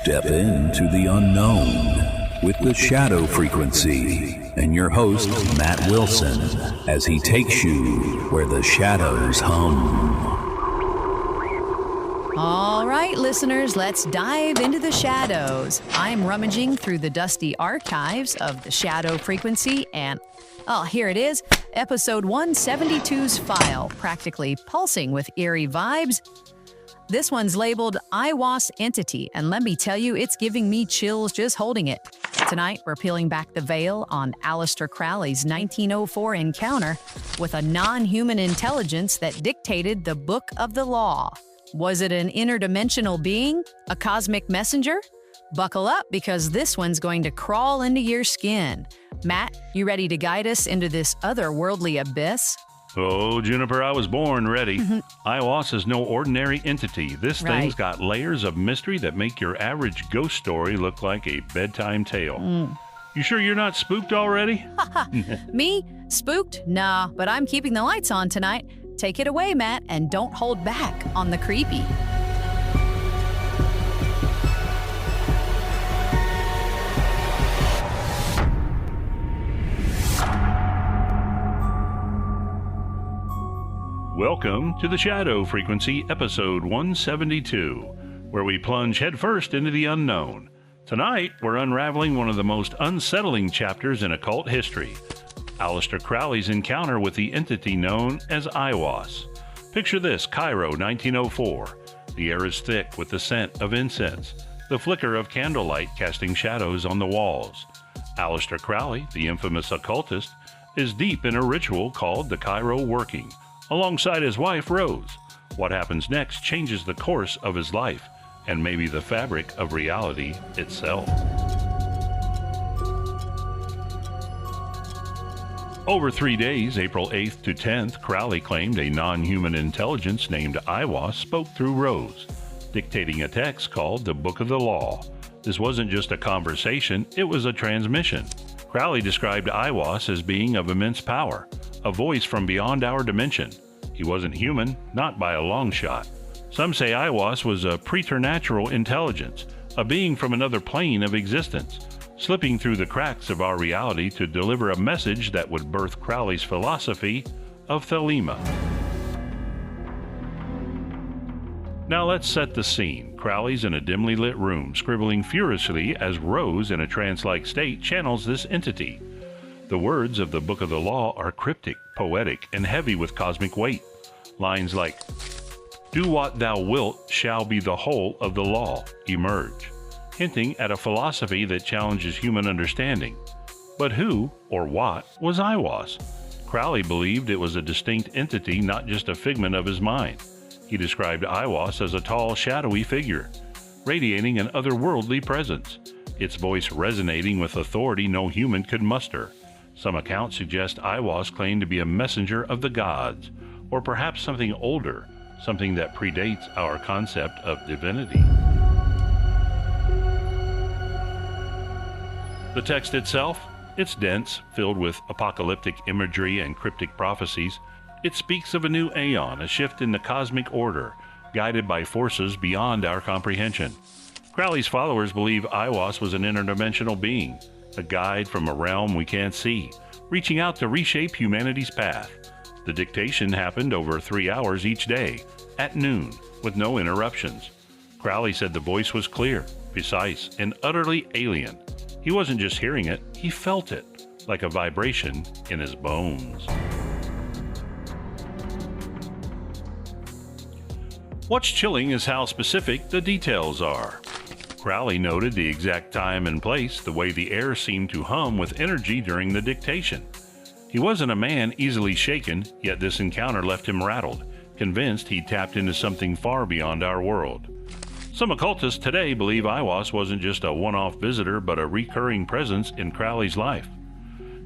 Step into the unknown with the shadow frequency and your host, Matt Wilson, as he takes you where the shadows hum. All right, listeners, let's dive into the shadows. I'm rummaging through the dusty archives of the shadow frequency and, here it is, episode 172's file, practically pulsing with eerie vibes. This one's labeled Aiwass Entity, and let me tell you, it's giving me chills just holding it. Tonight, we're peeling back the veil on Aleister Crowley's 1904 encounter with a non-human intelligence that dictated the Book of the Law. Was it an interdimensional being? A cosmic messenger? Buckle up, because this one's going to crawl into your skin. Matt, you ready to guide us into this otherworldly abyss? Oh, Juniper, I was born ready. Aiwass is no ordinary entity. This thing's got layers of mystery that make your average ghost story look like a bedtime tale. You sure you're not spooked already? Me? Spooked? Nah, but I'm keeping the lights on tonight. Take it away, Matt, and don't hold back on the creepy. Welcome to the Shadow Frequency, episode 172, where we plunge headfirst into the unknown. Tonight, we're unraveling one of the most unsettling chapters in occult history, Aleister Crowley's encounter with the entity known as Aiwass. Picture this, Cairo, 1904. The air is thick with the scent of incense, the flicker of candlelight casting shadows on the walls. Aleister Crowley, the infamous occultist, is deep in a ritual called the Cairo Working, alongside his wife, Rose. What happens next changes the course of his life, and maybe the fabric of reality itself. Over 3 days, April 8th to 10th, Crowley claimed a non-human intelligence named Aiwass spoke through Rose, dictating a text called the Book of the Law. This wasn't just a conversation, it was a transmission. Crowley described Aiwass as being of immense power, a voice from beyond our dimension. He wasn't human, not by a long shot. Some say Aiwass was a preternatural intelligence, a being from another plane of existence, slipping through the cracks of our reality to deliver a message that would birth Crowley's philosophy of Thelema. Now let's set the scene. Crowley's in a dimly lit room, scribbling furiously as Rose, in a trance-like state, channels this entity. The words of the Book of the Law are cryptic, poetic, and heavy with cosmic weight. Lines like, "Do what thou wilt shall be the whole of the law," emerge, hinting at a philosophy that challenges human understanding. But who, or what, was Aiwass? Crowley believed it was a distinct entity, not just a figment of his mind. He described Aiwass as a tall, shadowy figure, radiating an otherworldly presence, its voice resonating with authority no human could muster. Some accounts suggest Aiwass claimed to be a messenger of the gods, or perhaps something older, something that predates our concept of divinity. The text itself, it's dense, filled with apocalyptic imagery and cryptic prophecies. It speaks of a new aeon, a shift in the cosmic order, guided by forces beyond our comprehension. Crowley's followers believe Aiwass was an interdimensional being, a guide from a realm we can't see, reaching out to reshape humanity's path. The dictation happened over 3 hours each day, at noon, with no interruptions. Crowley said the voice was clear, precise, and utterly alien. He wasn't just hearing it, he felt it, like a vibration in his bones. What's chilling is how specific the details are. Crowley noted the exact time and place, the way the air seemed to hum with energy during the dictation. He wasn't a man easily shaken, yet this encounter left him rattled, convinced he'd tapped into something far beyond our world. Some occultists today believe Aiwass wasn't just a one-off visitor, but a recurring presence in Crowley's life,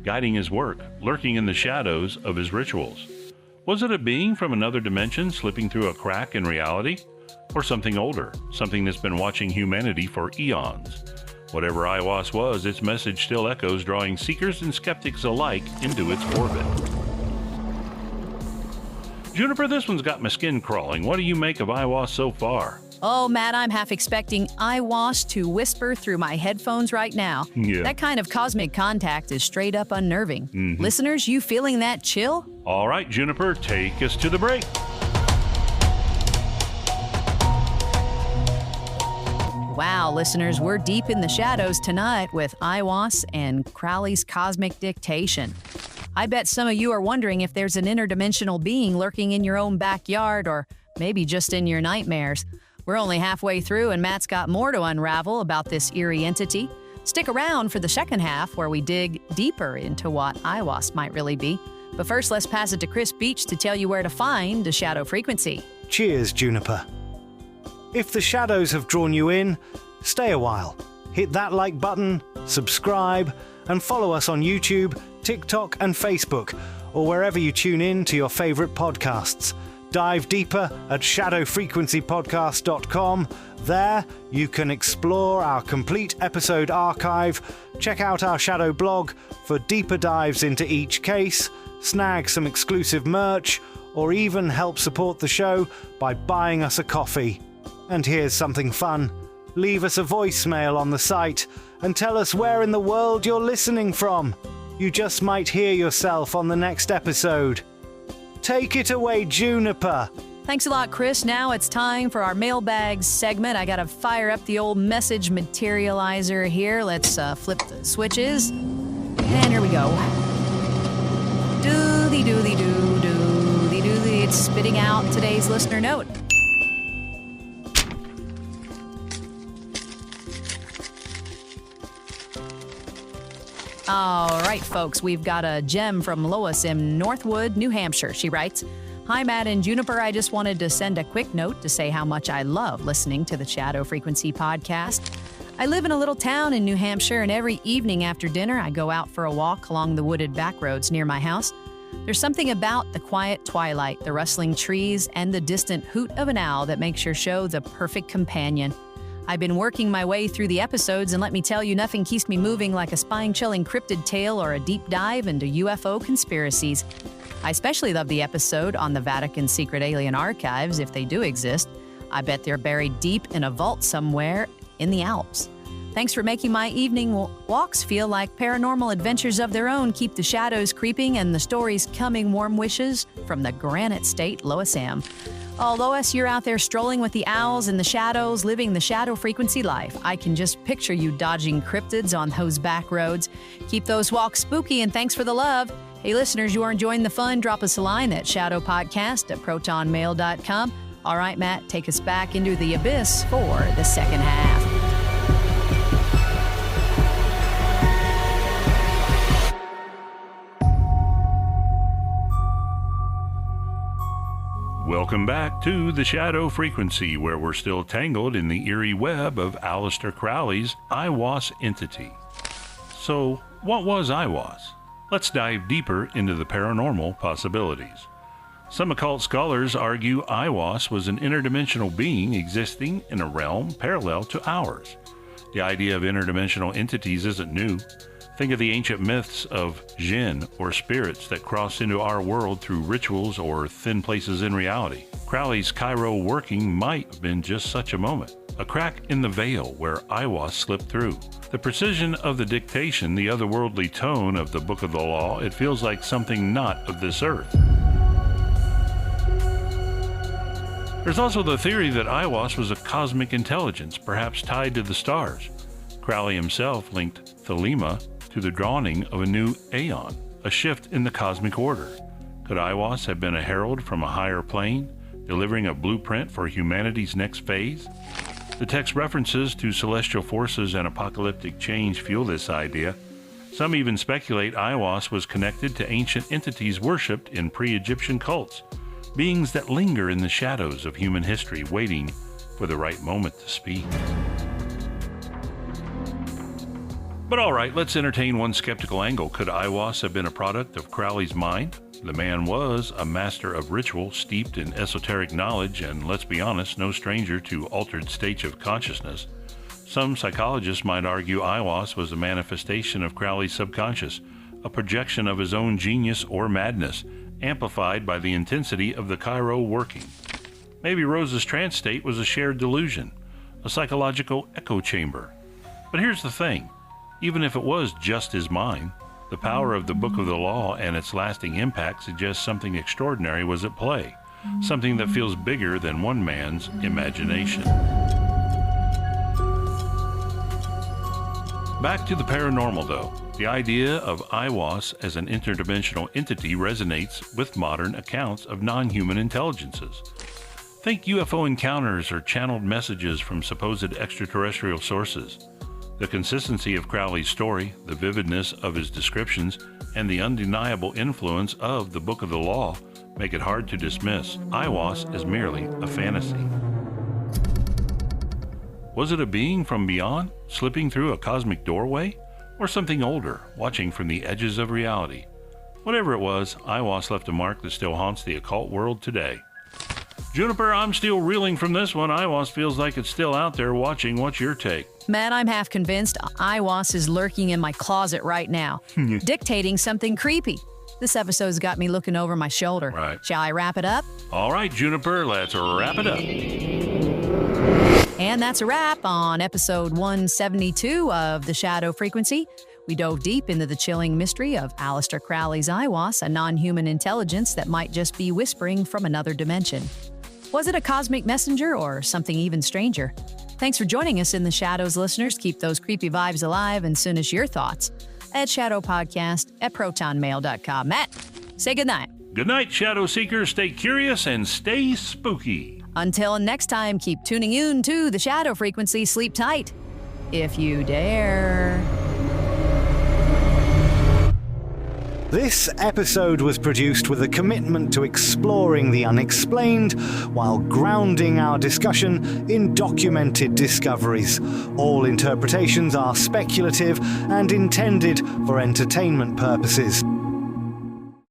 guiding his work, lurking in the shadows of his rituals. Was it a being from another dimension slipping through a crack in reality? Or something older, something that's been watching humanity for eons? Whatever Aiwass was, its message still echoes, drawing seekers and skeptics alike into its orbit. Juniper, this one's got my skin crawling. What do you make of Aiwass so far? Oh, Matt, I'm half expecting Aiwass to whisper through my headphones right now. Yeah. That kind of cosmic contact is straight up unnerving. Listeners, you feeling that chill? All right, Juniper, take us to the break. Wow, listeners, we're deep in the shadows tonight with Aiwass and Crowley's cosmic dictation. I bet some of you are wondering if there's an interdimensional being lurking in your own backyard or maybe just in your nightmares. We're only halfway through and Matt's got more to unravel about this eerie entity. Stick around for the second half where we dig deeper into what Aiwass might really be. But first, let's pass it to Chris Beach to tell you where to find the Shadow Frequency. Cheers, Juniper. If the shadows have drawn you in, stay a while. Hit that like button, subscribe, and follow us on YouTube, TikTok, and Facebook, or wherever you tune in to your favorite podcasts. Dive deeper at shadowfrequencypodcast.com. There, you can explore our complete episode archive, check out our Shadow blog for deeper dives into each case, snag some exclusive merch, or even help support the show by buying us a coffee. And here's something fun. Leave us a voicemail on the site and tell us where in the world you're listening from. You just might hear yourself on the next episode. Take it away, Juniper. Thanks a lot, Chris. Now it's time for our mailbags segment. I gotta fire up the old message materializer here. Let's flip the switches. And here we go. Doody-doody-doo, doody-doody. It's spitting out today's listener note. All right, folks, we've got a gem from Lois in Northwood, New Hampshire. She writes, "Hi, Matt and Juniper. I just wanted to send a quick note to say how much I love listening to the Shadow Frequency podcast. I live in a little town in New Hampshire, and every evening after dinner, I go out for a walk along the wooded back roads near my house. There's something about the quiet twilight, the rustling trees, and the distant hoot of an owl that makes your show the perfect companion. I've been working my way through the episodes, and let me tell you, nothing keeps me moving like a spine-chilling cryptid tale or a deep dive into UFO conspiracies. I especially love the episode on the Vatican's secret alien archives, if they do exist. I bet they're buried deep in a vault somewhere in the Alps. Thanks for making my evening walks feel like paranormal adventures of their own. Keep the shadows creeping and the stories coming. Warm wishes from the Granite State, Lois M." Oh, Lois, you're out there strolling with the owls in the shadows, living the shadow frequency life. I can just picture you dodging cryptids on those back roads. Keep those walks spooky, and thanks for the love. Hey, listeners, you are enjoying the fun? Drop us a line at shadowpodcast@protonmail.com. All right, Matt, take us back into the abyss for the second half. Welcome back to the Shadow Frequency, where we're still tangled in the eerie web of Aleister Crowley's Aiwass entity. So, what was Aiwass? Let's dive deeper into the paranormal possibilities. Some occult scholars argue Aiwass was an interdimensional being existing in a realm parallel to ours. The idea of interdimensional entities isn't new. Think of the ancient myths of jinn, or spirits that cross into our world through rituals or thin places in reality. Crowley's Cairo working might have been just such a moment, a crack in the veil where Aiwass slipped through. The precision of the dictation, the otherworldly tone of the Book of the Law, it feels like something not of this earth. There's also the theory that Aiwass was a cosmic intelligence, perhaps tied to the stars. Crowley himself linked Thelema to the dawning of a new aeon, a shift in the cosmic order. Could Aiwass have been a herald from a higher plane, delivering a blueprint for humanity's next phase? The text references to celestial forces and apocalyptic change fuel this idea. Some even speculate Aiwass was connected to ancient entities worshipped in pre-Egyptian cults, beings that linger in the shadows of human history, waiting for the right moment to speak. But all right, let's entertain one skeptical angle. Could Aiwass have been a product of Crowley's mind? The man was a master of ritual, steeped in esoteric knowledge, and let's be honest, no stranger to altered states of consciousness. Some psychologists might argue Aiwass was a manifestation of Crowley's subconscious, a projection of his own genius or madness, amplified by the intensity of the Cairo working. Maybe Rose's trance state was a shared delusion, a psychological echo chamber. But here's the thing. Even if it was just his mind, the power of the Book of the Law and its lasting impact suggests something extraordinary was at play, something that feels bigger than one man's imagination. Back to the paranormal, though. The idea of Aiwass as an interdimensional entity resonates with modern accounts of non-human intelligences. Think UFO encounters or channeled messages from supposed extraterrestrial sources. The consistency of Crowley's story, the vividness of his descriptions, and the undeniable influence of the Book of the Law make it hard to dismiss Aiwass as merely a fantasy. Was it a being from beyond, slipping through a cosmic doorway? Or something older, watching from the edges of reality? Whatever it was, Aiwass left a mark that still haunts the occult world today. Juniper, I'm still reeling from this one. Aiwass feels like it's still out there watching. What's your take? Matt, I'm half convinced Aiwass is lurking in my closet right now, dictating something creepy. This episode's got me looking over my shoulder. Right. Shall I wrap it up? All right, Juniper, let's wrap it up. And that's a wrap on episode 172 of The Shadow Frequency. We dove deep into the chilling mystery of Aleister Crowley's Aiwass, a non-human intelligence that might just be whispering from another dimension. Was it a cosmic messenger or something even stranger? Thanks for joining us in The Shadows, listeners. Keep those creepy vibes alive and send us your thoughts at shadowpodcast@protonmail.com. Matt, say goodnight. Good night, Shadow Seekers. Stay curious and stay spooky. Until next time, keep tuning in to The Shadow Frequency. Sleep tight, if you dare. This episode was produced with a commitment to exploring the unexplained while grounding our discussion in documented discoveries. All interpretations are speculative and intended for entertainment purposes.